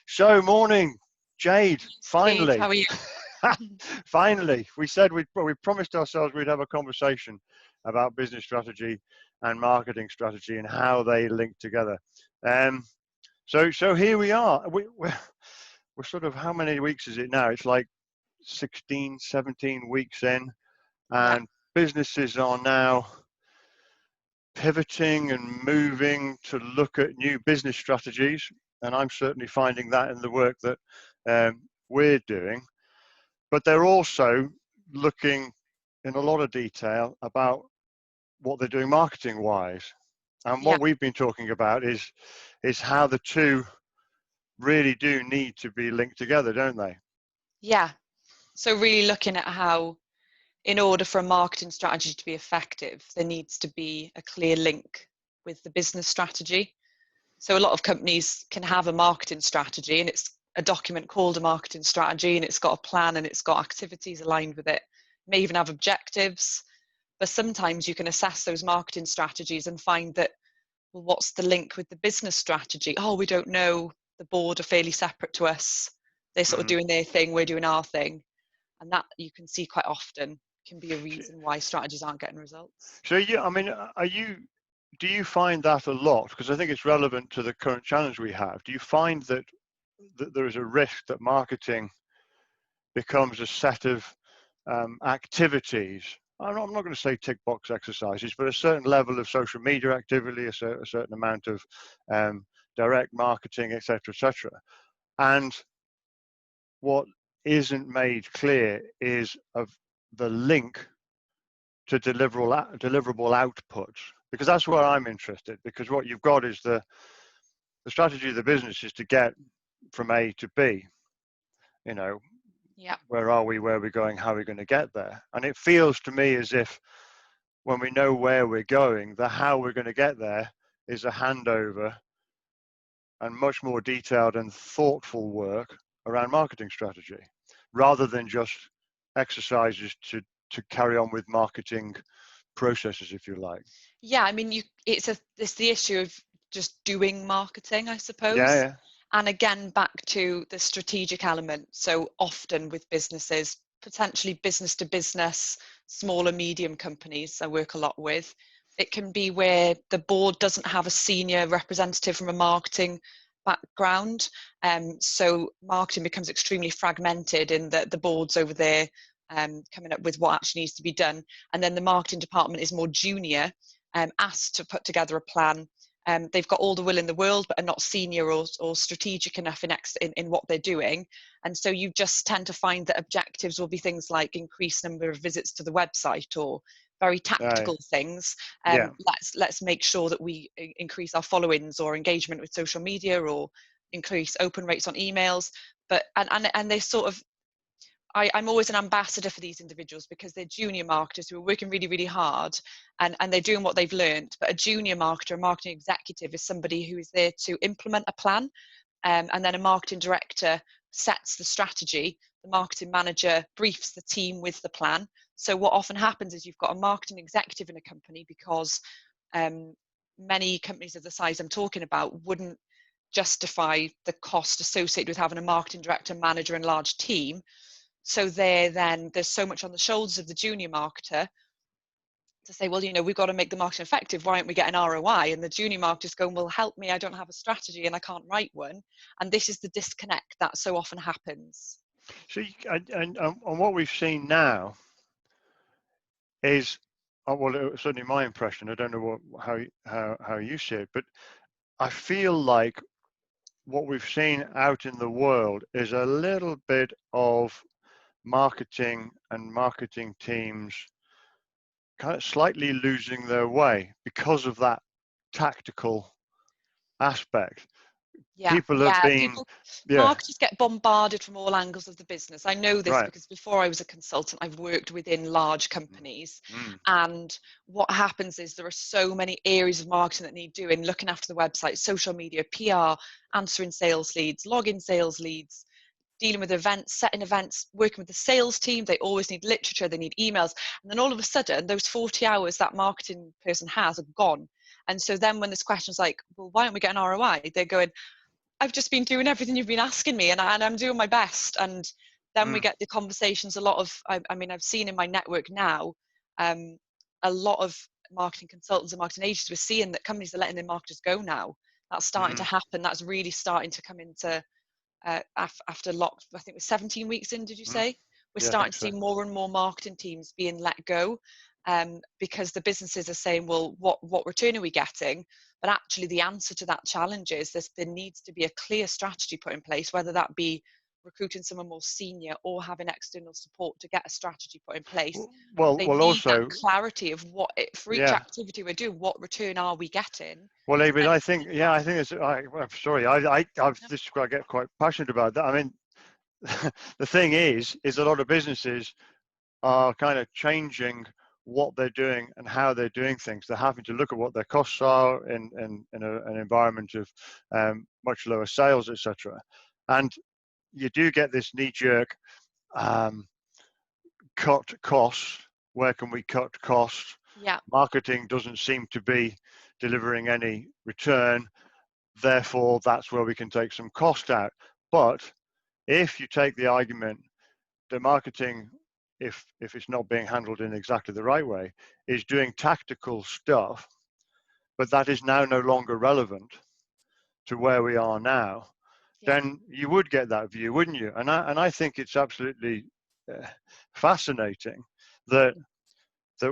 So, morning, Jade. Jade, Finally, how are you? finally, we said we promised ourselves we'd have a conversation about business strategy and marketing strategy and how they link together. Um, so here we are. We're sort of, how many weeks is it now? It's like 16, 17 weeks in, Yeah, and businesses are now pivoting and moving to look at new business strategies. And I'm certainly finding that in the work that we're doing. But they're also looking in a lot of detail about what they're doing marketing wise. And yeah, what we've been talking about is how the two really do need to be linked together, don't they? yeah. So really looking at how, in order for a marketing strategy to be effective, there needs to be a clear link with the business strategy. So a lot of companies can have a marketing strategy and it's a document called a marketing strategy and it's got a plan and it's got activities aligned with it. It may even have objectives, but sometimes you can assess those marketing strategies and find that, well, what's the link with the business strategy? Oh, we don't know. The board are fairly separate to us. They're sort of Mm-hmm. doing their thing, we're doing our thing. And that you can see quite often can be a reason why strategies aren't getting results. So I mean, do you find that a lot? Because I think it's relevant to the current challenge we have. Do you find that there is a risk that marketing becomes a set of activities? I'm not going to say tick box exercises, but a certain level of social media activity, a certain amount of direct marketing, etc., etc. And what isn't made clear is of the link to deliverable outputs, because that's where I'm interested. Because what you've got is the strategy of the business is to get from A to B. You know, Yeah. where are we, where are we going, how are we going to get there? And it feels to me as if when we know where we're going, the how we're going to get there is a handover and much more detailed and thoughtful work around marketing strategy, rather than just exercises to carry on with marketing processes, if you like. Yeah, I mean, it's the issue of just doing marketing, I Yeah, suppose. yeah. And again, back to the strategic element. So often with businesses, potentially business to business, small and medium companies I work a lot with, it can be where the board doesn't have a senior representative from a marketing background. So marketing becomes extremely fragmented in that the board's over there coming up with what actually needs to be done. And then the marketing department is more junior, asked to put together a plan. They've got all the will in the world, but are not senior or strategic enough in what they're doing. And so you just tend to find that objectives will be things like increased number of visits to the website, or very tactical things. Yeah. Let's make sure that we increase our followings or engagement with social media, or increase open rates on emails. But and they sort of, I'm always an ambassador for these individuals because they're junior marketers who are working really, really hard, and they're doing what they've learned. But a junior marketer, a marketing executive, is somebody who is there to implement a plan, and then a marketing director sets the strategy. The marketing manager briefs the team with the plan. So what often happens is you've got a marketing executive in a company, because many companies of the size I'm talking about wouldn't justify the cost associated with having a marketing director, manager, and large team. So there's so much on the shoulders of the junior marketer to say, well, we've got to make the marketing effective. Why aren't we getting ROI? And the junior marketer's going, well, help me. I don't have a strategy and I can't write one. And this is the disconnect that so often happens. So, and what we've seen now is, well, it was certainly my impression. I don't know how you see it, but I feel like what we've seen out in the world is a little bit of marketing and marketing teams kind of slightly losing their way because of that tactical aspect. Yeah, People have yeah. been, yeah, Marketers get bombarded from all angles of the business. I know this right. because before I was a consultant, I've worked within large companies. Mm, And what happens is there are so many areas of marketing that need doing: looking after the website, social media, PR, answering sales leads, login sales leads, dealing with events, setting events, working with the sales team. They always need literature, they need emails. And then all of a sudden, those 40 hours that marketing person has are gone. And so then when there's questions like, well, why aren't we getting ROI? They're going, I've just been doing everything you've been asking me, and I'm doing my best. And then we get the conversations. A lot of, I mean, I've seen in my network now, a lot of marketing consultants and marketing agents, we're seeing that companies are letting their marketers go now. That's starting to happen. That's really starting to come into after lock. I think it was 17 weeks in. Did you say? We're Yeah, I starting think to so. see more and more marketing teams being let go, because the businesses are saying, well, what return are we getting? But actually, the answer to that challenge is there needs to be a clear strategy put in place, whether that be recruiting someone more senior or having external support to get a strategy put in place. They Well, need that also, clarity of what, for each yeah. activity we're doing, what return are we getting? Well, David, And I think, yeah, I think it's. I'm sorry, this is where I get quite passionate about that. I mean, the thing is a lot of businesses are kind of changing what they're doing and how they're doing things. They're having to look at what their costs are in an environment of much lower sales, etc. And you do get this knee-jerk cut costs. Where can we cut costs? yeah, Marketing doesn't seem to be delivering any return. Therefore, that's where we can take some cost out. But if you take the argument that marketing, if it's not being handled in exactly the right way, is doing tactical stuff, but that is now no longer relevant to where we are now, yeah, then you would get that view, wouldn't you? And I think it's absolutely fascinating that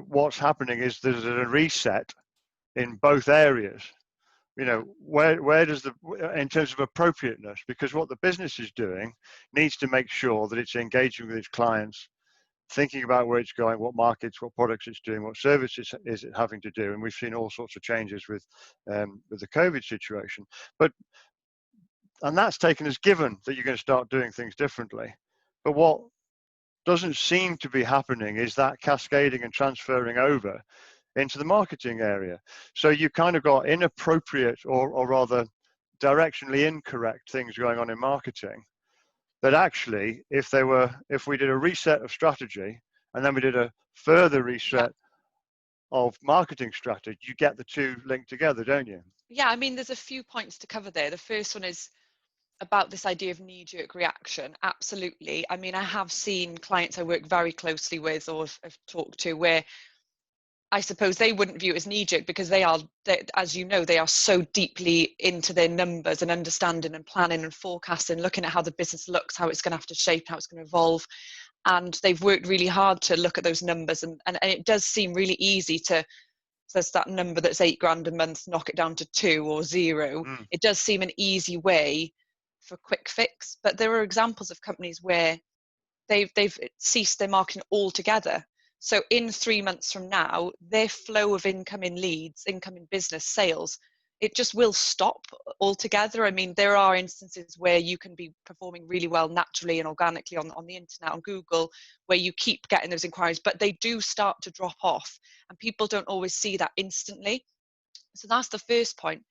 what's happening is there's a reset in both areas. You yeah, know, where does in terms of appropriateness, because what the business is doing needs to make sure that it's engaging with its clients, thinking about where it's going, what markets, what products it's doing, what services is it having to do. And we've seen all sorts of changes with the COVID situation. And that's taken as given that you're going to start doing things differently. But what doesn't seem to be happening is that cascading and transferring over into the marketing area. So you kind of got inappropriate or rather directionally incorrect things going on in marketing that actually, if we did a reset of strategy and then we did a further yeah. reset of marketing strategy, you get the two linked together, don't you? Yeah, I mean, there's a few points to cover there. The first one is about this idea of knee-jerk reaction. Absolutely. I mean, I have seen clients I work very closely with or have talked to where I suppose they wouldn't view it as knee-jerk because as you know, they are so deeply into their numbers and understanding and planning and forecasting, looking at how the business looks, how it's going to have to shape, how it's going to evolve. And they've worked really hard to look at those numbers. And it does seem really easy to, there's that number that's £8,000 a month, knock it down to 2 or 0. Mm. It does seem an easy way for quick fix, but there are examples of companies where they've ceased their marketing altogether. So in 3 months from now, their flow of incoming leads, incoming business sales, it just will stop altogether. I mean, there are instances where you can be performing really well naturally and organically on the internet, on Google, where you keep getting those inquiries, but they do start to drop off and people don't always see that instantly. So that's the first point.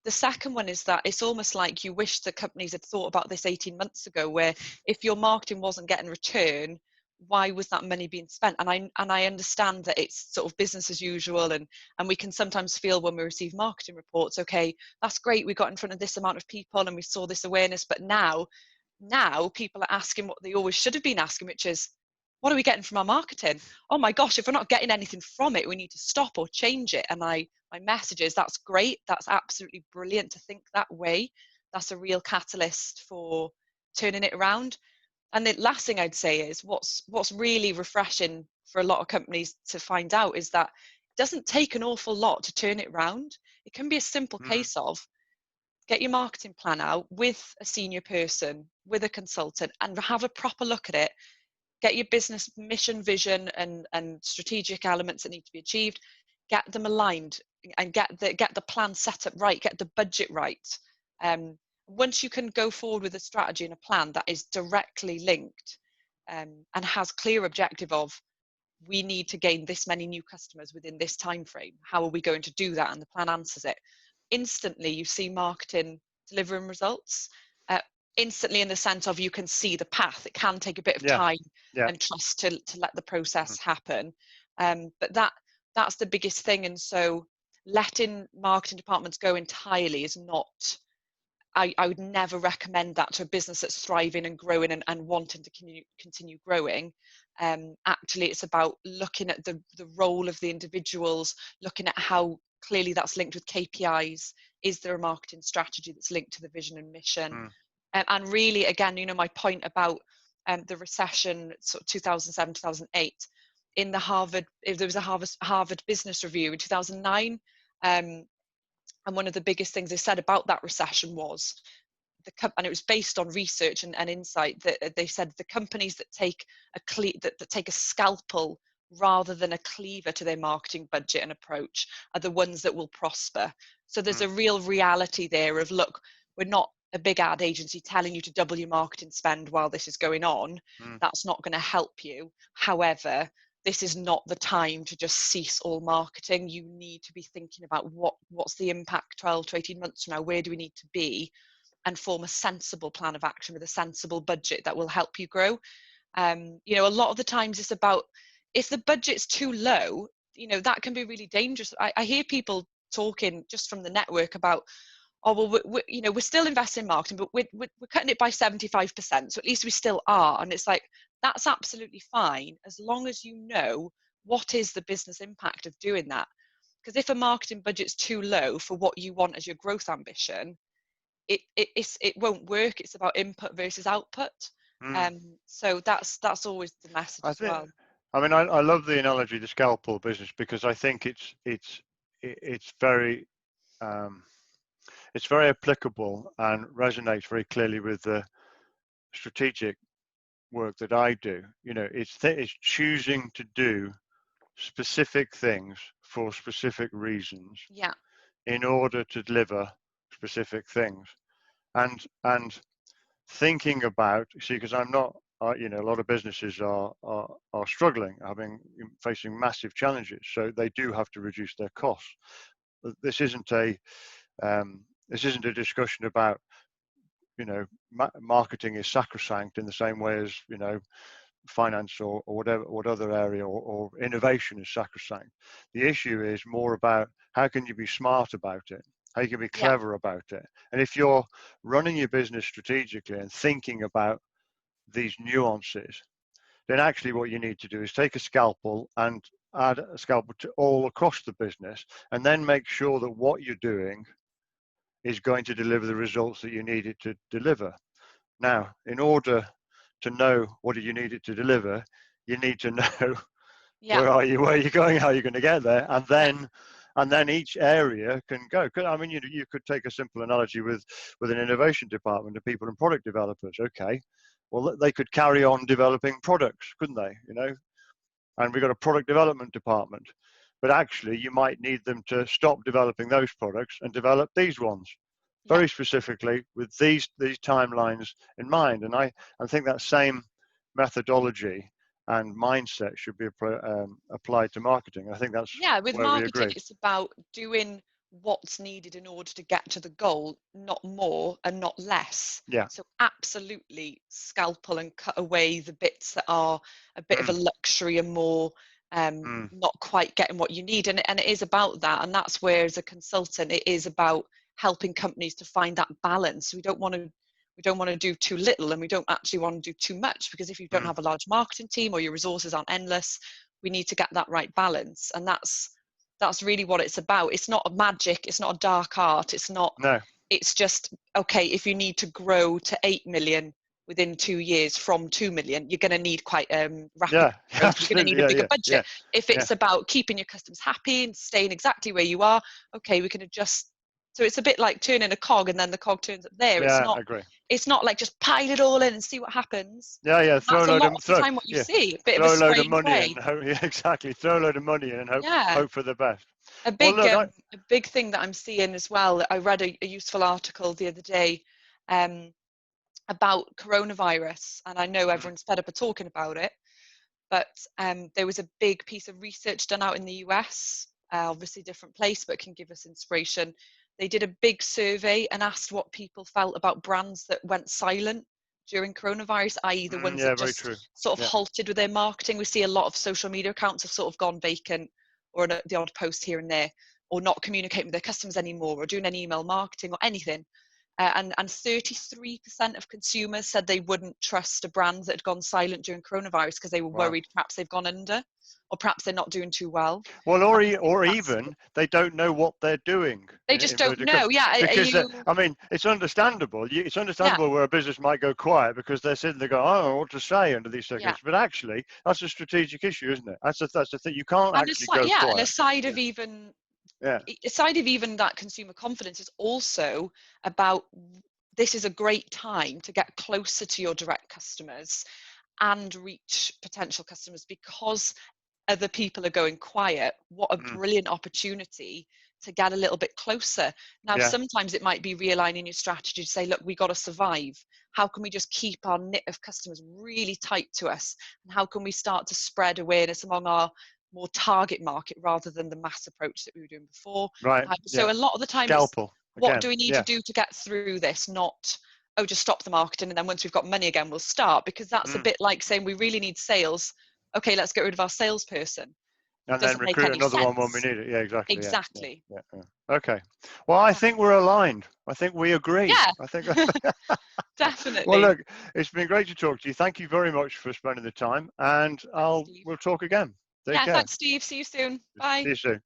The second one is that it's almost like you wish the companies had thought about this 18 months ago, where if your marketing wasn't getting return, why was that money being spent? And I understand that it's sort of business as usual, and we can sometimes feel when we receive marketing reports, okay, that's great, we got in front of this amount of people and we saw this awareness, but now people are asking what they always should have been asking, which is, what are we getting from our marketing? Oh my gosh, if we're not getting anything from it, we need to stop or change it. And my message is, that's great. That's absolutely brilliant to think that way. That's a real catalyst for turning it around. And the last thing I'd say is what's really refreshing for a lot of companies to find out is that it doesn't take an awful lot to turn it around. It can be a simple Mm. case of get your marketing plan out with a senior person, with a consultant, and have a proper look at it. Get your business mission, vision, and strategic elements that need to be achieved, get them aligned, and get the plan set up right, get the budget right. Once you can go forward with a strategy and a plan that is directly linked, and has clear objective of, we need to gain this many new customers within this time frame, how are we going to do that, and the plan answers it, instantly you see marketing delivering results. Instantly, in the sense of, you can see the path. It can take a bit of Yeah, time yeah. and trust to let the process Mm. happen, but that's the biggest thing. And so letting marketing departments go entirely is not, I would never recommend that to a business that's thriving and growing and wanting to continue growing. Actually, it's about looking at the role of the individuals, looking at how clearly that's linked with KPIs. Is there a marketing strategy that's linked to the vision and mission? And really, again, my point about the recession, sort of 2007, 2008, in the there was a Harvard Business Review in 2009. And one of the biggest things they said about that recession was and it was based on research and insight, that they said the companies that take that take a scalpel rather than a cleaver to their marketing budget and approach are the ones that will prosper. So there's a real reality there of, look, we're not a big ad agency telling you to double your marketing spend while this is going on. That's not going to help you. However, this is not the time to just cease all marketing. You need to be thinking about what's the impact 12 to 18 months from now, where do we need to be, and form a sensible plan of action with a sensible budget that will help you grow. A lot of the times it's about, if the budget's too low, that can be really dangerous. I hear people talking just from the network about, oh, well, we're still investing in marketing, but we're cutting it by 75%. So at least we still are. And it's like, that's absolutely fine, as long as you know what is the business impact of doing that. Because if a marketing budget's too low for what you want as your growth ambition, it won't work. It's about input versus output. So that's always the message as well. I mean, I love the analogy, the scalpel business, because I think it's very applicable and resonates very clearly with the strategic work that I do. It's choosing to do specific things for specific reasons, in order to deliver specific things, and thinking about, because I'm not, a lot of businesses are struggling, facing massive challenges, so they do have to reduce their costs. This isn't a discussion about, marketing is sacrosanct in the same way as, finance or what other area or innovation is sacrosanct. The issue is more about how can you be smart about it, how you can be clever about it. And if you're running your business strategically and thinking about these nuances, then actually what you need to do is take a scalpel and add a scalpel to all across the business, and then make sure that what you're doing is going to deliver the results that you need it to deliver. Now, in order to know what you need it to deliver, you need to know where are you going, how you're going to get there, and then each area can go. I mean, you could take a simple analogy with an innovation department of people and product developers. Okay, well, they could carry on developing products, couldn't they? And we've got a product development department, but actually you might need them to stop developing those products and develop these ones, very specifically with these timelines in mind. And I think that same methodology and mindset should be applied to marketing. I think that's with where marketing, we agree. it's about doing what's needed in order to get to the goal, not more and not less. So absolutely scalpel and cut away the bits that are a bit of a luxury and more not quite getting what you need. And it is about that. And that's where, as a consultant, it is about helping companies to find that balance. We don't want to do too little, and we don't actually want to do too much, because if you don't have a large marketing team or your resources aren't endless, we need to get that right balance. And that's really what it's about. It's not a magic, it's not a dark art, it's just, okay, if you need to grow to 8 million within 2 years from 2 million, you're going to need quite rapid growth. You're going to need a bigger budget. If it's about keeping your customers happy and staying exactly where you are, okay, we can adjust. So it's a bit like turning a cog, and then the cog turns up there. I agree. It's not like just pile it all in and see what happens. Throw That's a lot of the time what you see. A bit of a spray and pray. Exactly. Throw a load of money in and hope for the best. A big thing that I'm seeing as well, I read a useful article the other day about coronavirus, and I know everyone's fed up of talking about it, but there was a big piece of research done out in the US, obviously different place, but can give us inspiration. They did a big survey and asked what people felt about brands that went silent during coronavirus, i.e. the ones that just sort of halted with their marketing. We see a lot of social media accounts have sort of gone vacant, or the odd post here and there, or not communicating with their customers anymore, or doing any email marketing or anything. and 33% of consumers said they wouldn't trust a brand that had gone silent during coronavirus because they were Wow. worried perhaps they've gone under, or perhaps they're not doing too well. Well, or even they don't know what they're doing. They just don't know. Yeah, because I mean, it's understandable. It's understandable where a business might go quiet because they're sitting there going, "I don't know what to say under these circumstances." But actually, that's a strategic issue, isn't it? That's the thing. You can't actually go quiet. And aside of even that consumer confidence, is also about, this is a great time to get closer to your direct customers and reach potential customers because other people are going quiet. What a brilliant opportunity to get a little bit closer. Now, sometimes it might be realigning your strategy to say, look, we got to survive. How can we just keep our knit of customers really tight to us? And how can we start to spread awareness among our more target market rather than the mass approach that we were doing before? Right. So a lot of the time, scalpel. It's what do we need to do to get through this? Not, oh, just stop the marketing and then once we've got money again, we'll start. Because that's a bit like saying we really need sales. Okay, let's get rid of our salesperson. And then recruit another one when we need it. Yeah, exactly. Exactly. Yeah. Okay. Well, I think we're aligned. I think we agree. Yeah. I think definitely. Well, look, it's been great to talk to you. Thank you very much for spending the time, and we'll talk again. Take care. Thanks, Steve. See you soon. Bye. See you soon.